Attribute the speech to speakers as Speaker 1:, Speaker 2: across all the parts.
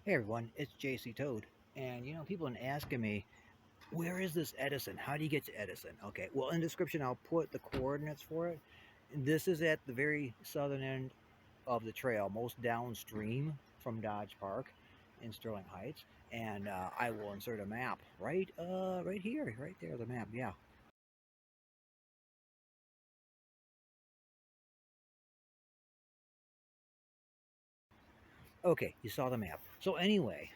Speaker 1: Hey everyone, it's JC Toad. And people have been asking me, where is this Edison? How do you get to Edison? Okay, well, in the description, I'll put the coordinates for it. And this is at the very southern end of the trail, most downstream from Dodge Park in Sterling Heights. And I will insert a map right here, right there, the map. Yeah. Okay, you saw the map. So anyway,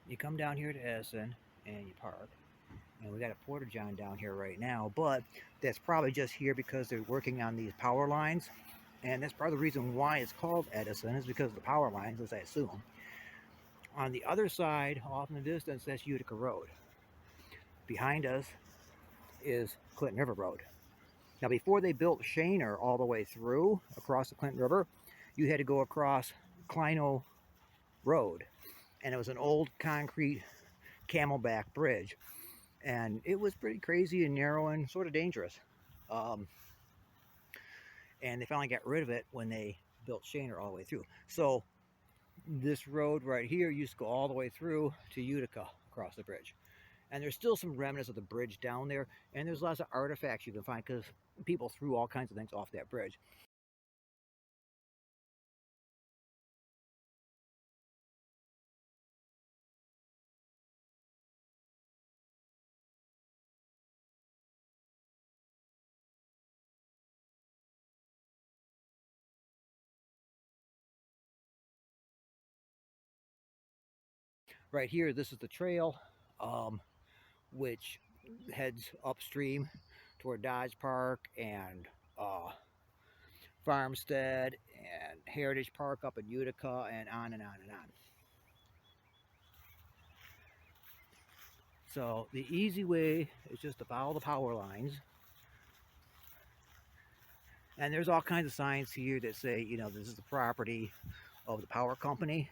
Speaker 1: you come down here to Edison and you park. And we got a porta john down here right now, but that's probably just here because they're working on these power lines. And that's part of the reason why it's called Edison, is because of the power lines, as I assume. On the other side, off in the distance, that's Utica Road. Behind us is Clinton River Road. Now, before they built Schoeneherr all the way through across the Clinton River, you had to go across Kleino Road. And it was an old concrete Camelback bridge. And it was pretty crazy and narrow and sort of dangerous. Um, and they finally got rid of it when they built Schoeneherr all the way through. So this road right here used to go all the way through to Utica across the bridge. And there's still some remnants of the bridge down there, and there's lots of artifacts you can find because people threw all kinds of things off that bridge. Right here, this is the trail, which heads upstream toward Dodge Park and Farmstead and Heritage Park up in Utica, and on and on and on. So the easy way is just to follow the power lines. And there's all kinds of signs here that say, this is the property of the power company.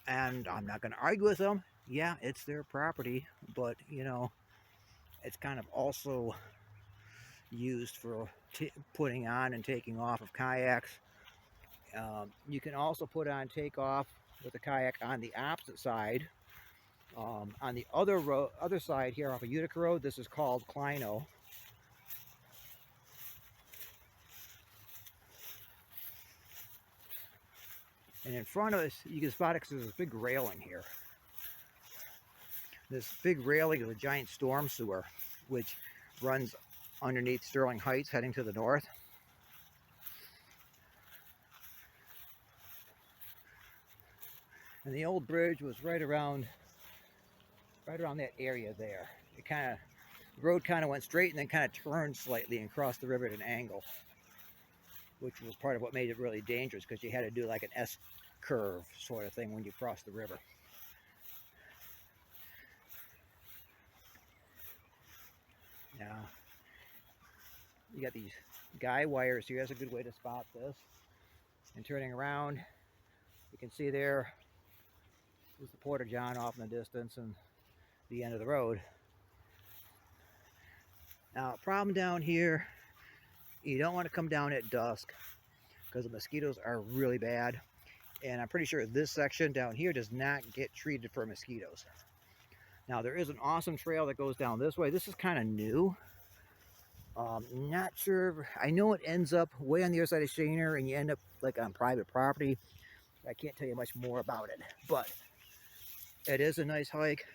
Speaker 1: And I'm not going to argue with them. Yeah, it's their property, but it's kind of also used for putting on and taking off of kayaks. You can also put on take off with a kayak on the opposite side. On the other side here off of Utica Road, this is called Kleino. And in front of us, you can spot it because there's a big railing here. This big railing is a giant storm sewer, which runs underneath Sterling Heights heading to the north. And the old bridge was right around that area there. The road kind of went straight and then kind of turned slightly and crossed the river at an angle, which was part of what made it really dangerous, because you had to do like an S curve sort of thing when you crossed the river. Now, you got these guy wires here. That's a good way to spot this. And turning around, you can see there is the porta john off in the distance and the end of the road. Now, problem down here, you don't want to come down at dusk because the mosquitoes are really bad. And I'm pretty sure this section down here does not get treated for mosquitoes. Now, there is an awesome trail that goes down this way. This is kind of new. Not sure. I know it ends up way on the other side of Schoeneherr and you end up like on private property. I can't tell you much more about it, but it is a nice hike.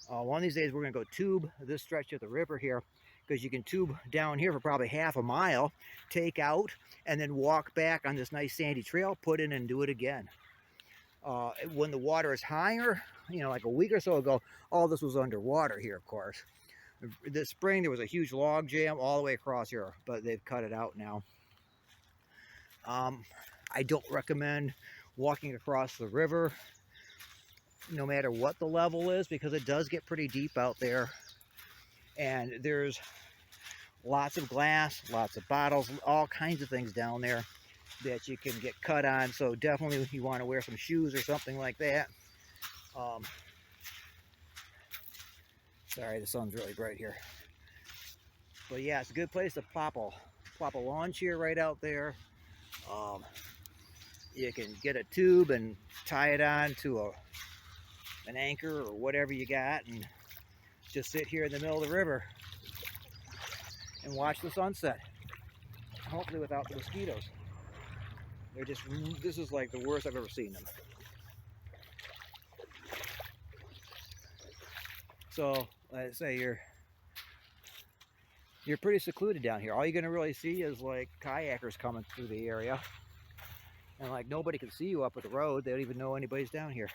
Speaker 1: One of these days we're going to go tube this stretch of the river here, because you can tube down here for probably half a mile, take out, and then walk back on this nice sandy trail, put in and do it again. When the water is higher, like a week or so ago, all this was underwater here, of course. This spring there was a huge log jam all the way across here, but they've cut it out now. I don't recommend walking across the river no matter what the level is, because it does get pretty deep out there, and there's lots of glass, lots of bottles, all kinds of things down there that you can get cut on. So definitely you want to wear some shoes or something like that. Sorry, the sun's really bright here, but yeah, it's a good place to plop a lawn chair right out there. You can get a tube and tie it on to an anchor or whatever you got, and just sit here in the middle of the river and watch the sunset. Hopefully without the mosquitoes. They're just, this is like the worst I've ever seen them. So, let's say you're pretty secluded down here. All you're gonna really see is like kayakers coming through the area. And like nobody can see you up at the road. They don't even know anybody's down here.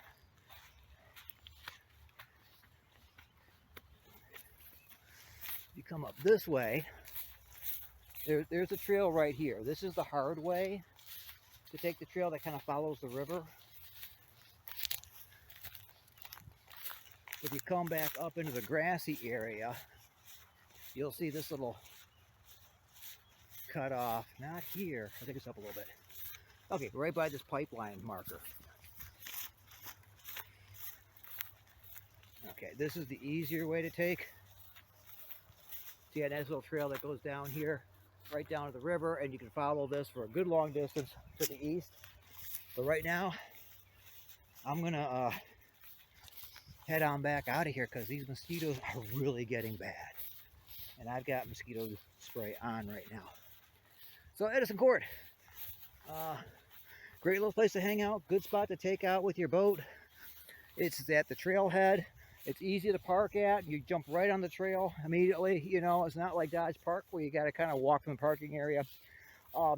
Speaker 1: You come up this way, there's a trail right here. This is the hard way to take the trail that kind of follows the river. If you come back up into the grassy area, you'll see this little cut off. Not here. I think it's up a little bit. Okay, right by this pipeline marker. Okay, this is the easier way to take. See a nice little trail that goes down here, right down to the river, and you can follow this for a good long distance to the east. But right now, I'm gonna head on back out of here because these mosquitoes are really getting bad. And I've got mosquito spray on right now. So Edison Court, great little place to hang out, good spot to take out with your boat. It's at the trailhead. It's easy to park at. You jump right on the trail immediately. You know, it's not like Dodge Park where you got to kind of walk from the parking area.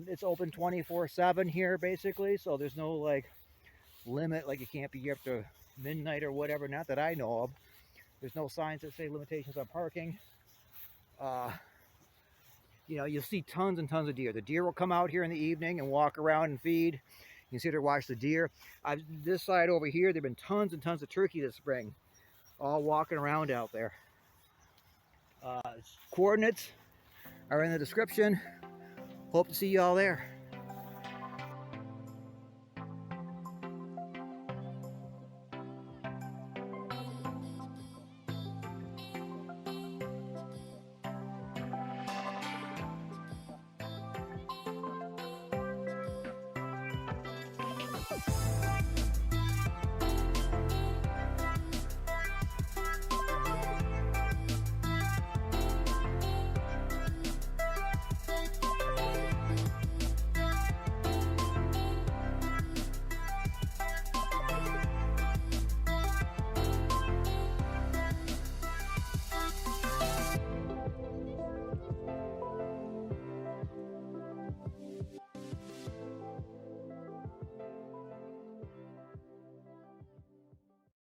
Speaker 1: It's open 24/7 here basically, so there's no like limit, like you can't be here after midnight or whatever, not that I know of. There's no signs that say limitations on parking. You know, you'll see tons and tons of deer. The deer will come out here in the evening and walk around and feed. You can sit there and watch the deer. This side over here, there have been tons and tons of turkey this spring, all walking around out there. Coordinates are in the description. Hope to see you all there.